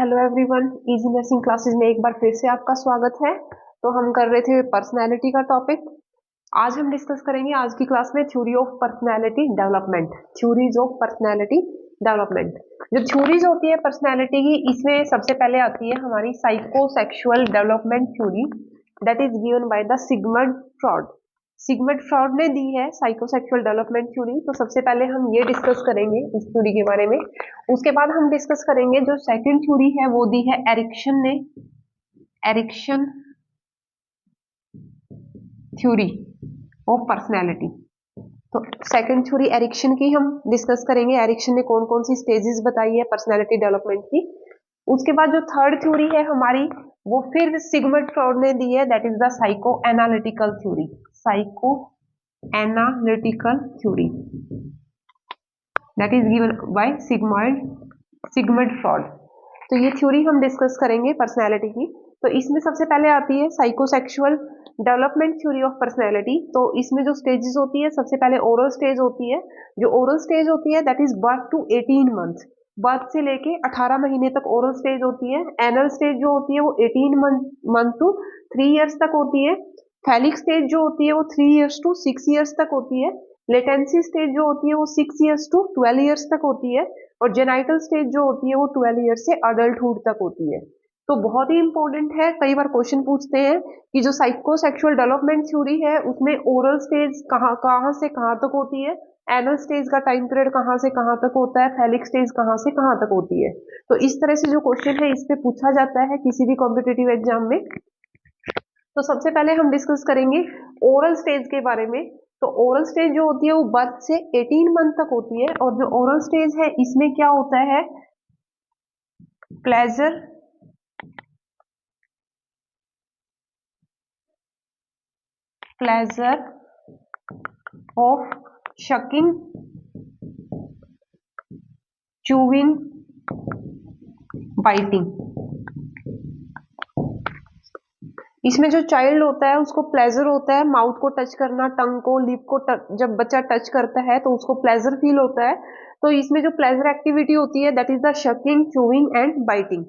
Hello everyone, easy nursing classes में एक बार फिर से आपका स्वागत है। तो हम कर रहे थे पर्सनालिटी का टॉपिक। आज हम डिस्कस करेंगे आज की क्लास में theory of personality development. Theories of personality development, जो थ्योरीज होती है पर्सनालिटी की, इसमें सबसे पहले आती है हमारी psychosexual development theory, that is given by the Sigmund fraud. Sigmund Freud ने दी है साइकोसेक्सुअल डेवलपमेंट थ्योरी। तो सबसे पहले हम ये डिस्कस करेंगे इस थ्योरी के बारे में। उसके बाद हम डिस्कस करेंगे जो सेकंड थ्योरी है वो दी है एरिक्सन ने, एरिक्सन थ्योरी ऑफ पर्सनैलिटी। तो सेकंड थ्योरी एरिक्सन की हम डिस्कस करेंगे। एरिक्सन ने कौन कौन सी स्टेजेस बताई है पर्सनैलिटी डेवलपमेंट की। उसके बाद जो थर्ड थ्योरी है हमारी, वो फिर सिगमंड फ्रॉड ने दी है, that is the psycho analytical theory. Psycho analytical theory that is given by Sigmund fraud. तो ये थ्योरी हम डिस्कस करेंगे पर्सनैलिटी की। तो इसमें सबसे पहले आती है psychosexual development theory of personality. तो इसमें जो स्टेजेस होती है, सबसे पहले ओरल स्टेज होती है। जो ओरल स्टेज होती है that is birth to 18 month, birth से लेके 18 महीने तक ओरल स्टेज होती है। एनल स्टेज जो होती है वो 18 मंथ टू 3 इयर्स तक होती है। फैलिक स्टेज जो होती है वो 3 इयर्स टू 6 इयर्स तक होती है। लेटेंसी स्टेज जो होती है वो 6 इयर्स टू 12 इयर्स तक होती है। और जेनाइटल स्टेज जो होती है वो 12 ईयर से अडल्टहुड तक होती है। तो बहुत ही इंपॉर्टेंट है, कई बार क्वेश्चन पूछते हैं कि जो साइकोसेक्सुअल डेवलपमेंट थ्योरी है उसमें ओरल स्टेज कहाँ से कहाँ तक होती है, एनल स्टेज का टाइम पीरियड कहाँ से कहाँ तक होता है, फैलिक स्टेज कहाँ से कहाँ तक होती है। तो इस तरह से जो क्वेश्चन है इस पे पूछा जाता है किसी भी कॉम्पिटिटिव एग्जाम में। तो सबसे पहले हम डिस्कस करेंगे ओरल स्टेज के बारे में। तो ओरल स्टेज जो होती है वो बर्थ से 18 मंथ तक होती है। और जो ओरल स्टेज है इसमें क्या होता है, प्लेजर ऑफ शकिंग, चूविंग, बाइटिंग। इसमें जो चाइल्ड होता है उसको प्लेजर होता है माउथ को टच करना, टंग को, लिप को जब बच्चा टच करता है तो उसको प्लेजर फील होता है। तो इसमें जो प्लेजर एक्टिविटी होती है that is the sucking, chewing and biting.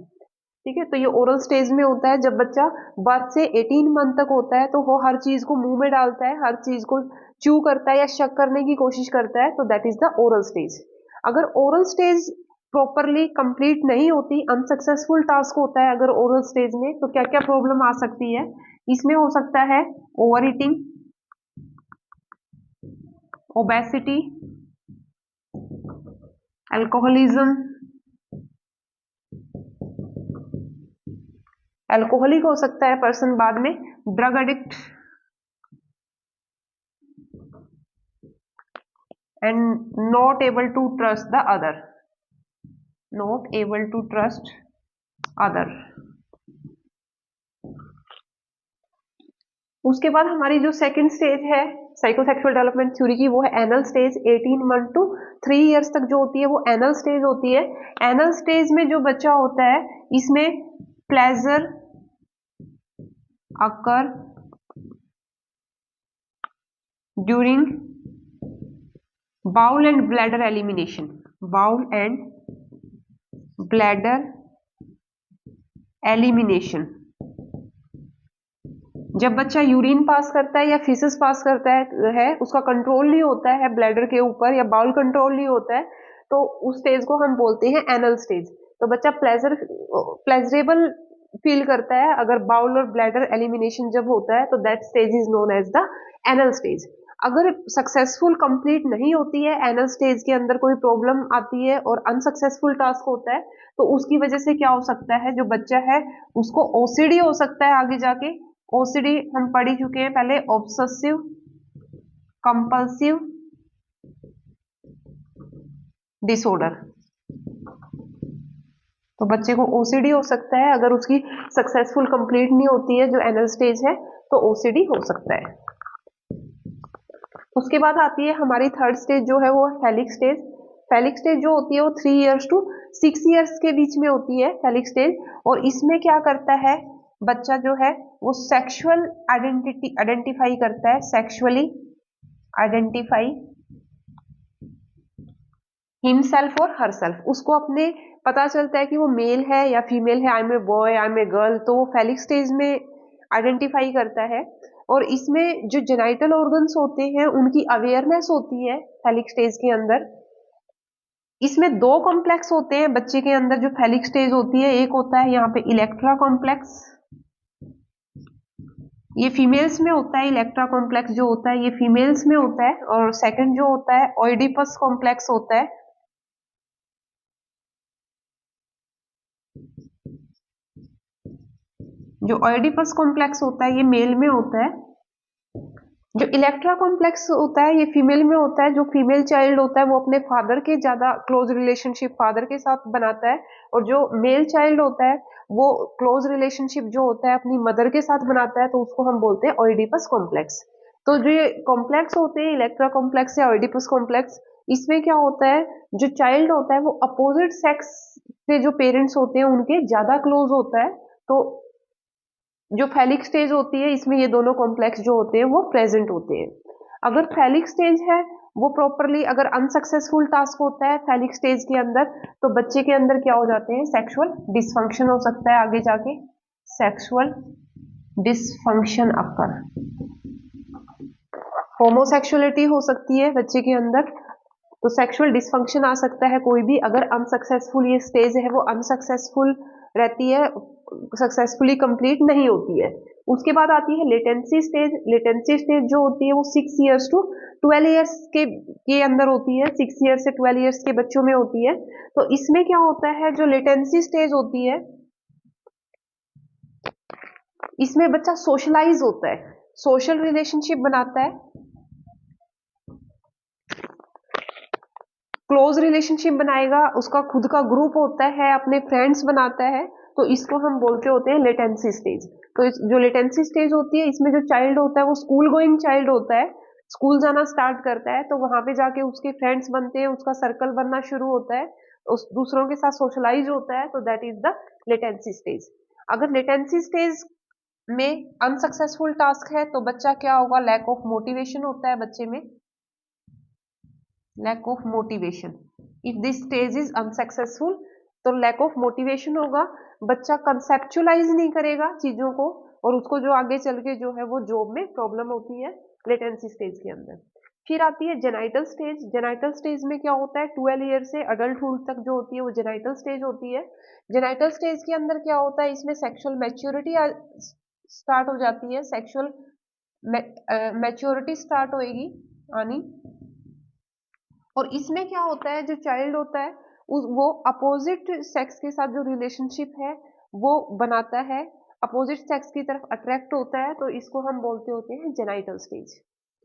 ठीक है, तो ये ओरल स्टेज में होता है जब बच्चा बर्थ से 18 मंथ तक होता है। तो वो हर चीज को मुंह में डालता है, हर चीज को च्यू करता है या शक करने की कोशिश करता है। तो that is the oral stage. अगर ओरल स्टेज प्रॉपरली कंप्लीट नहीं होती, अनसक्सेसफुल टास्क होता है अगर ओरल स्टेज में, तो क्या क्या प्रॉब्लम आ सकती है। इसमें हो सकता है over eating, obesity, alcoholism, alcoholic हो सकता है पर्सन बाद में, drug addict and not able to trust the other, not able to trust other। उसके बाद हमारी जो सेकंड स्टेज है साइकोसेक्सुअल डेवलपमेंट थ्योरी की, वो है anal stage. 18 month to 3 years तक जो होती है वो एनल स्टेज होती है। एनल स्टेज में जो बच्चा होता है इसमें pleasure occur during bowel and bladder elimination, bowel and bladder elimination. जब बच्चा यूरिन पास करता है या फीसेस पास करता है उसका कंट्रोल नहीं होता है ब्लैडर के ऊपर, या बाउल कंट्रोल नहीं होता है, तो उस स्टेज को हम बोलते हैं एनल स्टेज। तो बच्चा प्लेजरेबल फील करता है अगर बाउल और ब्लैडर एलिमिनेशन जब होता है, तो that stage is known as the anal stage. अगर सक्सेसफुल कंप्लीट नहीं होती है एनल स्टेज के अंदर, कोई प्रॉब्लम आती है और अनसक्सेसफुल टास्क होता है, तो उसकी वजह से क्या हो सकता है, जो बच्चा है उसको ओसीडी हो सकता है आगे जाके। ओसीडी हम पढ़ ही चुके हैं पहले, ऑब्सेसिव कंपल्सिव डिसऑर्डर। तो बच्चे को ओसीडी हो सकता है अगर उसकी सक्सेसफुल कंप्लीट नहीं होती है जो एनल स्टेज है, तो ओसीडी हो सकता है। उसके बाद आती है हमारी थर्ड स्टेज जो है वो फैलिक स्टेज। फैलिक स्टेज जो होती है वो 3 इयर्स टू 6 इयर्स के बीच में होती है फैलिक स्टेज। और इसमें क्या करता है बच्चा जो है वो सेक्सुअल आइडेंटिफाई करता है, सेक्सुअली आइडेंटिफाई हिमसेल्फ और हरसेल्फ, उसको अपने पता चलता है कि वो मेल है या फीमेल है, I am a boy, I am a girl, तो वो फेलिक स्टेज में आइडेंटिफाई करता है। और इसमें जो जेनाइटल ऑर्गन्स होते हैं उनकी अवेयरनेस होती है फेलिक स्टेज के अंदर। इसमें दो कॉम्प्लेक्स होते हैं बच्चे के अंदर जो फेलिक स्टेज होती है, एक होता है यहाँ पे इलेक्ट्रा कॉम्प्लेक्स, ये फीमेल्स में होता है। इलेक्ट्रा कॉम्प्लेक्स जो होता है ये फीमेल्स में होता है। और सेकंड जो होता है ओइडिपस कॉम्प्लेक्स होता है, जो ओइडिपस कॉम्प्लेक्स होता है ये मेल में होता है। जो इलेक्ट्रा कॉम्प्लेक्स होता है ये फीमेल में होता है। जो फीमेल चाइल्ड होता है वो अपने फादर के ज्यादा क्लोज रिलेशनशिप फादर के साथ बनाता है, और जो मेल चाइल्ड होता है वो क्लोज रिलेशनशिप जो होता है अपनी मदर के साथ बनाता है, तो उसको हम बोलते हैं ओइडिपस कॉम्प्लेक्स। तो जो ये कॉम्प्लेक्स होते हैं इलेक्ट्रा कॉम्प्लेक्स या ओइडिपस कॉम्प्लेक्स, इसमें क्या होता है, जो चाइल्ड होता है वो अपोजिट सेक्स के जो पेरेंट्स होते हैं उनके ज्यादा क्लोज होता है। तो जो फेलिक स्टेज होती है इसमें ये दोनों कॉम्प्लेक्स जो होते हैं वो प्रेजेंट होते हैं। अगर फेलिक स्टेज है वो प्रॉपरली, अगर अनसक्सेसफुल टास्क होता है फेलिक स्टेज के अंदर, तो बच्चे के अंदर क्या हो जाते हैं, सेक्सुअल डिसफंक्शन हो सकता है आगे जाके, सेक्सुअल डिसफंक्शन अकर, होमोसेक्सुअलिटी हो सकती है बच्चे के अंदर। तो सेक्सुअल डिसफंक्शन आ सकता है कोई भी, अगर अनसक्सेसफुल ये स्टेज है वो अनसक्सेसफुल रहती है, सक्सेसफुली कंप्लीट नहीं होती है। उसके बाद आती है लेटेंसी स्टेज। लेटेंसी स्टेज जो होती है वो 6 इयर्स टू 12 इयर्स के अंदर होती है, 6 इयर्स से 12 इयर्स के बच्चों में होती है। तो इसमें क्या होता है, जो लेटेंसी स्टेज होती है इसमें बच्चा सोशलाइज होता है, सोशल रिलेशनशिप बनाता है, क्लोज रिलेशनशिप बनाएगा, उसका खुद का ग्रुप होता है, अपने फ्रेंड्स बनाता है। तो इसको हम बोलते होते हैं लेटेंसी स्टेज। तो जो लेटेंसी स्टेज होती है इसमें जो चाइल्ड होता है वो स्कूल गोइंग चाइल्ड होता है, स्कूल जाना स्टार्ट करता है, तो वहां पे जाके उसके फ्रेंड्स बनते हैं, उसका सर्कल बनना शुरू होता है, उस दूसरों के साथ सोशलाइज होता है, तो that is the latency stage. अगर लेटेंसी स्टेज में अनसक्सेसफुल टास्क है तो बच्चा क्या होगा, लैक ऑफ मोटिवेशन होता है बच्चे में, lack of motivation. If this stage is unsuccessful तो लैक ऑफ मोटिवेशन होगा, बच्चा कंसेप्चुलाइज नहीं करेगा चीजों को, और उसको जो आगे चल के जो है वो जॉब में प्रॉब्लम होती है लेटेंसी स्टेज के अंदर। फिर आती है जेनाइटल स्टेज। जेनाइटल स्टेज में क्या होता है, 12 ईयर से अडल्टहुड तक जो होती है वो जेनाइटल स्टेज होती है। जेनाइटल स्टेज के अंदर क्या होता है, इसमें सेक्सुअल मैच्योरिटी स्टार्ट हो जाती है, सेक्सुअल मैच्योरिटी स्टार्ट होएगी आनी। और इसमें क्या होता है, जो चाइल्ड होता है वो अपोजिट सेक्स के साथ जो रिलेशनशिप है वो बनाता है, अपोजिट सेक्स की तरफ अट्रैक्ट होता है, तो इसको हम बोलते होते हैं जेनाइटल स्टेज।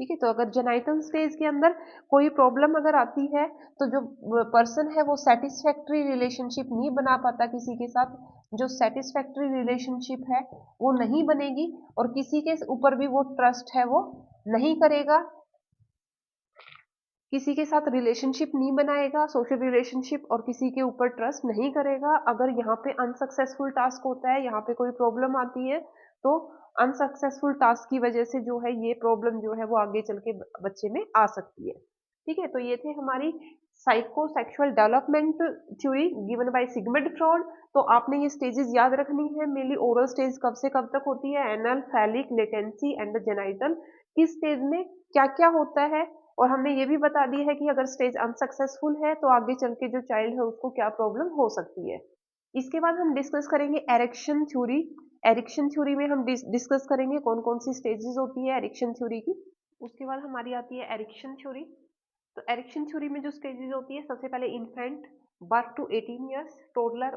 ठीक है, तो अगर जेनाइटल स्टेज के अंदर कोई प्रॉब्लम अगर आती है तो जो पर्सन है वो सेटिस्फैक्ट्री रिलेशनशिप नहीं बना पाता किसी के साथ, जो सेटिस्फैक्ट्री रिलेशनशिप है वो नहीं बनेगी, और किसी के ऊपर भी वो ट्रस्ट है वो नहीं करेगा, किसी के साथ रिलेशनशिप नहीं बनाएगा, सोशल रिलेशनशिप, और किसी के ऊपर ट्रस्ट नहीं करेगा। अगर यहाँ पे अनसक्सेसफुल टास्क होता है, यहाँ पे कोई प्रॉब्लम आती है, तो अनसक्सेसफुल टास्क की वजह से जो है ये प्रॉब्लम जो है वो आगे चल के बच्चे में आ सकती है। ठीक है, तो ये थे हमारी psychosexual development theory given by Sigmund fraud. तो आपने ये स्टेजेस याद रखनी है, मेनली ओरल स्टेज कब से कब तक होती है, anal, phallic, latency and genital, किस स्टेज में क्या क्या होता है। और हमने ये भी बता दी है कि अगर स्टेज अनसक्सेसफुल है तो आगे चल के जो चाइल्ड है उसको क्या प्रॉब्लम हो सकती है। इसके बाद हम डिस्कस करेंगे एरिक्शन थ्योरी। एरिक्शन थ्योरी में हम डिस्कस करेंगे कौन कौन सी स्टेजेस होती है एरिक्शन थ्योरी की। उसके बाद हमारी आती है एरिक्शन थ्योरी। तो एरिक्शन थ्योरी में जो स्टेजेस होती है, सबसे पहले infant, birth to 18 years, toddler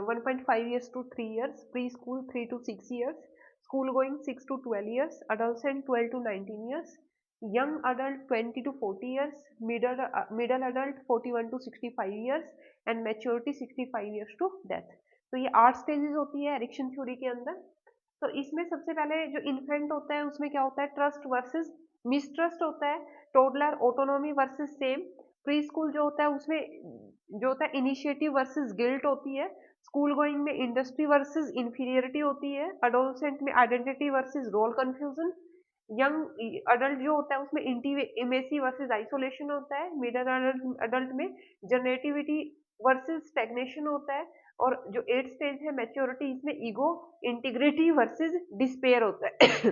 1.5 years to 3 years, preschool 3 to 6 years, school going 6 to 12 years, adult 12 to 19 years, young adult 20 to 40 years, middle adult 41 to 65 years, and maturity 65 years to death। तो ये 8 stages होती है Erikson theory के अंदर। तो इसमें सबसे पहले जो इन्फेंट होता है उसमें क्या होता है, ट्रस्ट वर्सेस मिसट्रस्ट होता है, toddler autonomy versus same, pre school जो होता है उसमें जो होता है इनिशिएटिव वर्सेस गिल्ट होती है, स्कूल गोइंग में इंडस्ट्री वर्सेस इंफीरियरिटी होती है, अडोलसेंट में identity versus role confusion, young adult जो होता है उसमें इंटीमेसी वर्सेस आइसोलेशन होता है, मिडिल अडल्ट में जनरेटिविटी वर्सेस स्टेग्नेशन होता है। और जो 8th स्टेज है मैच्योरिटी, इसमें ईगो इंटीग्रिटी वर्सेस डिस्पेयर होता है।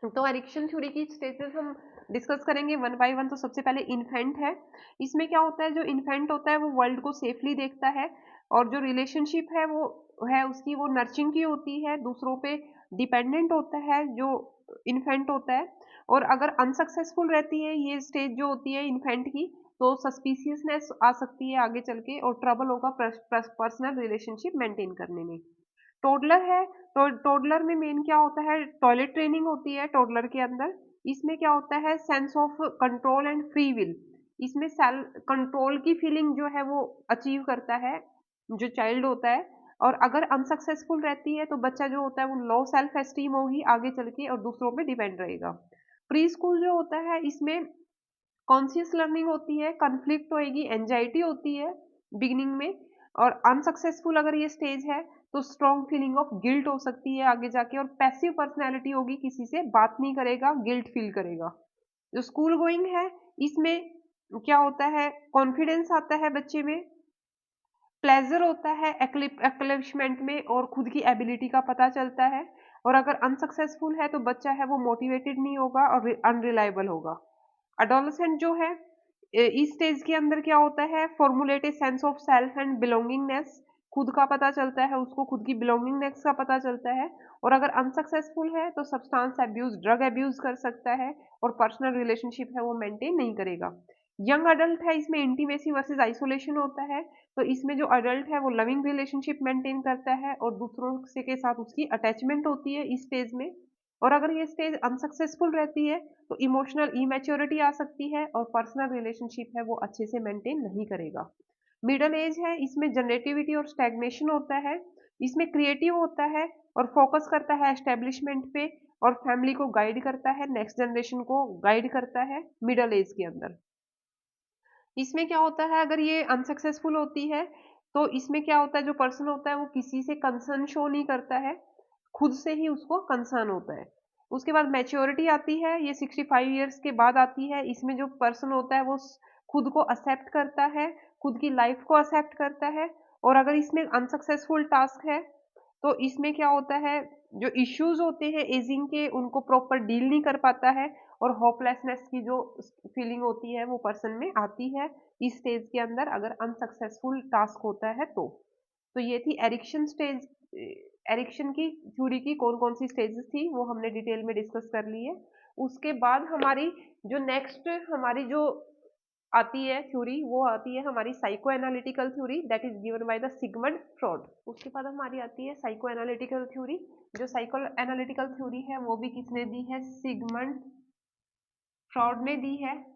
तो एरिक्शन थ्योरी की स्टेजेस हम डिस्कस करेंगे वन बाय वन। तो सबसे पहले इन्फेंट है। इसमें क्या होता है, जो इन्फेंट होता है वो वर्ल्ड को सेफली देखता है, और जो रिलेशनशिप है वो है उसकी वो नर्चिंग की होती है, दूसरों पे डिपेंडेंट होता है जो इन्फेंट होता है। और अगर अनसक्सेसफुल रहती है ये स्टेज जो होती है इन्फेंट की, तो सस्पिशियसनेस आ सकती है आगे चल के, और ट्रबल होगा पर्सनल रिलेशनशिप मेंटेन करने में। टोडलर है, तो टोडलर में मेन क्या होता है, टॉयलेट ट्रेनिंग होती है टोडलर के अंदर। इसमें क्या होता है, sense of control and free will. इसमें सेल्फ कंट्रोल की फीलिंग जो है वो अचीव करता है जो चाइल्ड होता है। और अगर अनसक्सेसफुल रहती है तो बच्चा जो होता है वो लो सेल्फ एस्टीम होगी आगे चल के, और दूसरों पे डिपेंड रहेगा। प्री स्कूल जो होता है इसमें कॉन्शियस लर्निंग होती है, कन्फ्लिक्ट होएगी, एंजाइटी होती है बिगिनिंग में। और अनसक्सेसफुल अगर ये स्टेज है तो स्ट्रॉन्ग फीलिंग ऑफ गिल्ट हो सकती है आगे जाके, और पैसिव पर्सनैलिटी होगी, किसी से बात नहीं करेगा, गिल्ट फील करेगा। जो स्कूल गोइंग है इसमें क्या होता है, कॉन्फिडेंस आता है बच्चे में, प्लेजर होता है एक्लिप्शमेंट में, और खुद की एबिलिटी का पता चलता है। और अगर अनसक्सेसफुल है तो बच्चा है वो मोटिवेटेड नहीं होगा और अनरिलायबल होगा। अडोलसेंट जो है इस स्टेज के अंदर क्या होता है, formulate a sense of self and belongingness. खुद का पता चलता है उसको, खुद की बिलोंगिंगनेस का पता चलता है। और अगर अनसक्सेसफुल है तो सब्सटेंस अब्यूज, ड्रग अब्यूज कर सकता है, और पर्सनल रिलेशनशिप है वो मेंटेन नहीं करेगा। यंग अडल्ट है, इसमें इंटीमेसी वर्सेस आइसोलेशन होता है। तो इसमें जो अडल्ट है वो लविंग रिलेशनशिप मेंटेन करता है, और दूसरों से के साथ उसकी अटैचमेंट होती है इस स्टेज में। और अगर ये स्टेज अनसक्सेसफुल रहती है तो इमोशनल इमेच्योरिटी आ सकती है, और पर्सनल रिलेशनशिप है वो अच्छे से मेंटेन नहीं करेगा। मिडल एज है, इसमें जनरेटिविटी और स्टैग्नेशन होता है। इसमें क्रिएटिव होता है और फोकस करता है एस्टेब्लिशमेंट पे, और फैमिली को गाइड करता है, नेक्स्ट जनरेशन को गाइड करता है मिडल एज के अंदर। इसमें क्या होता है, अगर ये अनसक्सेसफुल होती है तो इसमें क्या होता है, जो पर्सन होता है वो किसी से कंसर्न शो नहीं करता है, खुद से ही उसको कंसर्न होता है। उसके बाद मैच्योरिटी आती है, ये 65 ईयर्स के बाद आती है। इसमें जो पर्सन होता है वो खुद को एक्सेप्ट करता है, खुद की लाइफ को एक्सेप्ट करता है। और अगर इसमें अनसक्सेसफुल टास्क है तो इसमें क्या होता है, जो इश्यूज होते हैं एजिंग के उनको प्रॉपर डील नहीं कर पाता है, और होपलेसनेस की जो फीलिंग होती है वो पर्सन में आती है इस स्टेज के अंदर, अगर अनसक्सेसफुल टास्क होता है तो ये थी एरिक्शन स्टेज। एरिक्शन की थ्योरी की कौन कौन सी स्टेजेस थी वो हमने डिटेल में डिस्कस कर ली है। उसके बाद हमारी जो नेक्स्ट हमारी जो आती है थ्योरी, वो आती है हमारी psycho analytical theory, that is given by the Sigmund fraud. उसके बाद हमारी आती है साइको एनालिटिकल थ्योरी। जो साइको एनालिटिकल थ्योरी है वो भी किसने दी है, सिगमंड फ्रॉड ने दी है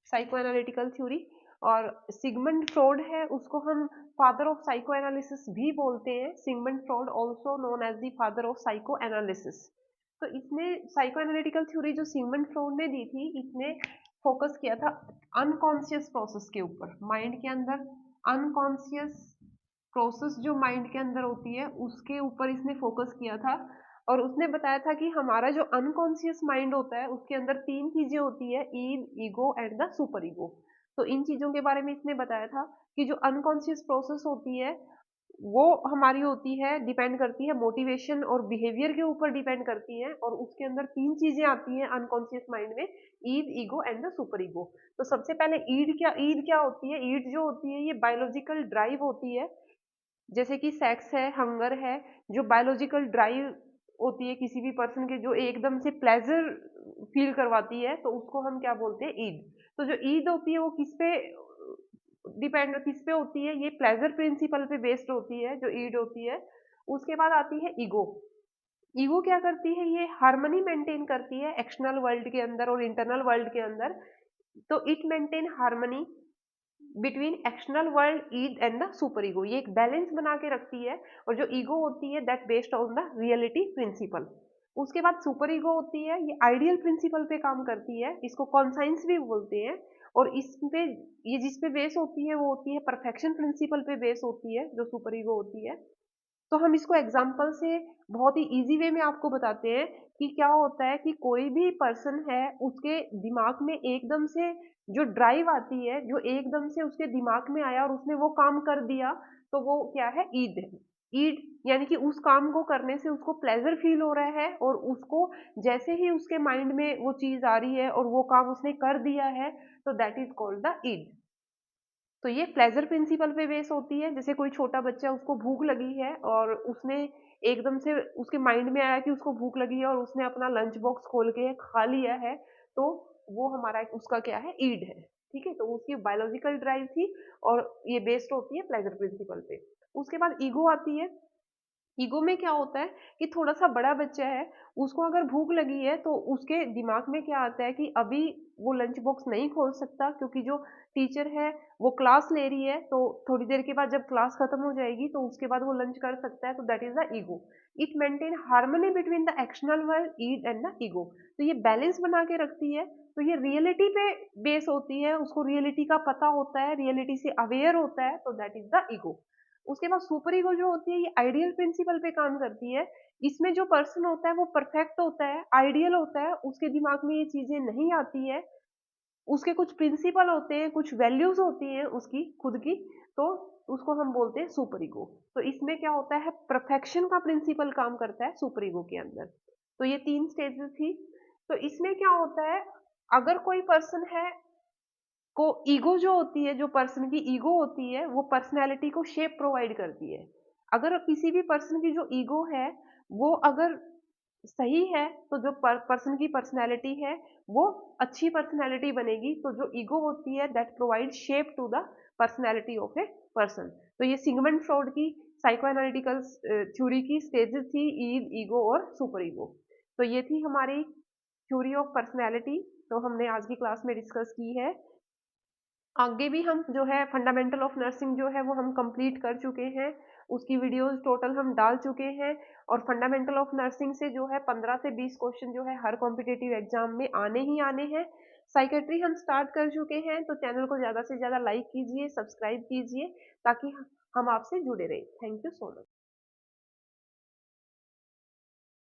साइको एनालिटिकल थ्योरी। और सिगमंड फ्रॉड है उसको हम फादर ऑफ साइको एनालिसिस भी बोलते हैं। Sigmund Freud also known as the father of psychoanalysis. तो इसने साइको एनालिटिकल थ्योरी जो सिगमंड फ्रॉड ने दी थी, इसने फोकस किया था अनकॉन्शियस प्रोसेस के ऊपर, माइंड के अंदर अनकॉन्शियस प्रोसेस जो माइंड के अंदर होती है उसके ऊपर इसने फोकस किया था। और उसने बताया था कि हमारा जो अनकॉन्शियस माइंड होता है उसके अंदर तीन चीजें होती है, id, ego and the super ego. तो इन चीजों के बारे में इसने बताया था कि जो अनकॉन्शियस प्रोसेस होती है वो हमारी होती है, डिपेंड करती है मोटिवेशन और बिहेवियर के ऊपर डिपेंड करती है, और उसके अंदर तीन चीजें आती हैं अनकॉन्शियस माइंड में, id, ego and the super ego. तो सबसे पहले ईड क्या होती है, ईड जो होती है ये बायोलॉजिकल ड्राइव होती है, जैसे कि सेक्स है, हंगर है, जो बायोलॉजिकल ड्राइव होती है किसी भी पर्सन के, जो एकदम से प्लेजर फील करवाती है, तो उसको हम क्या बोलते हैं, ईद। तो जो ईद होती है वो किस पे होती है, ये प्लेजर प्रिंसिपल पे बेस्ड होती है जो ईड होती है। उसके बाद आती है ईगो। ईगो क्या करती है, ये हार्मनी मेंटेन करती है एक्सटर्नल वर्ल्ड के अंदर और इंटरनल वर्ल्ड के अंदर। तो it maintain harmony between external world, Eid and the super ego, ये एक बैलेंस बना के रखती है। और जो ईगो होती है that based on the reality principle. उसके बाद सुपर ईगो होती है, ये आइडियल प्रिंसिपल पे काम करती है, इसको कॉन्साइंस भी बोलते हैं। और इस पे ये जिस पे बेस होती है वो होती है परफेक्शन प्रिंसिपल पे बेस होती है जो सुपर ईगो होती है। तो हम इसको एग्जाम्पल से बहुत ही इजी वे में आपको बताते हैं कि क्या होता है कि कोई भी पर्सन है, उसके दिमाग में एकदम से जो ड्राइव आती है, जो एकदम से उसके दिमाग में आया और उसने वो काम कर दिया, तो वो क्या है, ईद है। ईद यानी कि उस काम को करने से उसको प्लेजर फील हो रहा है, और उसको जैसे ही उसके माइंड में वो चीज आ रही है और वो काम उसने कर दिया है, तो that is called the Eid. तो ये प्लेजर प्रिंसिपल पे बेस होती है। जैसे कोई छोटा बच्चा, उसको भूख लगी है और उसने एकदम से उसके माइंड में आया कि उसको भूख लगी है और उसने अपना लंच बॉक्स खोल के खा लिया है, तो वो हमारा उसका क्या है, ईड है। ठीक है, तो उसकी बायोलॉजिकल ड्राइव थी और ये बेस्ड होती है प्लेजर प्रिंसिपल पे। उसके बाद ईगो आती है। ईगो में क्या होता है कि थोड़ा सा बड़ा बच्चा है, उसको अगर भूख लगी है तो उसके दिमाग में क्या आता है कि अभी वो लंच बॉक्स नहीं खोल सकता, क्योंकि जो टीचर है वो क्लास ले रही है, तो थोड़ी देर के बाद जब क्लास खत्म हो जाएगी तो उसके बाद वो लंच कर सकता है। तो that is the ego. It maintain harmony between the external world, id and the ego. तो ये बैलेंस बना के रखती है। तो ये रियलिटी पे बेस होती है, उसको रियलिटी का पता होता है, रियलिटी से अवेयर होता है, तो दैट इज द ईगो। उसके बाद सुपर ईगो जो होती है, ये आइडियल प्रिंसिपल पे काम करती है। इसमें जो पर्सन होता है वो परफेक्ट होता है, आइडियल होता है, उसके दिमाग में ये चीजें नहीं आती है। उसके कुछ प्रिंसिपल होते हैं, कुछ वैल्यूज होती हैं उसकी खुद की, तो उसको हम बोलते हैं सुपर ईगो। तो इसमें क्या होता है, परफेक्शन का प्रिंसिपल काम करता है सुपर ईगो के अंदर। तो ये 3 स्टेजेस थी। तो इसमें क्या होता है, अगर कोई पर्सन है को ईगो जो होती है, जो पर्सन की ईगो होती है, वो पर्सनैलिटी को शेप प्रोवाइड करती है। अगर किसी भी पर्सन की जो ईगो है, वो अगर सही है, तो जो पर्सन की पर्सनैलिटी है, वो अच्छी पर्सनैलिटी बनेगी। तो जो ईगो होती है, that provide shape to the personality of a person. तो ये सिगमंड फ्रॉड की साइको एनालिटिकल थ्योरी की स्टेजेस थी, ईद, ईगो और सुपर ईगो। तो ये थी हमारी थ्योरी ऑफ पर्सनैलिटी, तो हमने आज की क्लास में डिस्कस की है। आगे भी हम जो है फंडामेंटल ऑफ नर्सिंग जो है वो हम कंप्लीट कर चुके हैं। उसकी वीडियोस टोटल हम डाल चुके हैं, और फंडामेंटल ऑफ नर्सिंग से जो है 15 से 20 क्वेश्चन जो है हर कॉम्पिटिटिव एग्जाम में आने ही आने हैं। साइकेट्री हम स्टार्ट कर चुके हैं, तो चैनल को ज़्यादा से ज़्यादा लाइक कीजिए, सब्सक्राइब कीजिए, ताकि हम आपसे जुड़े रहें। Thank you so much.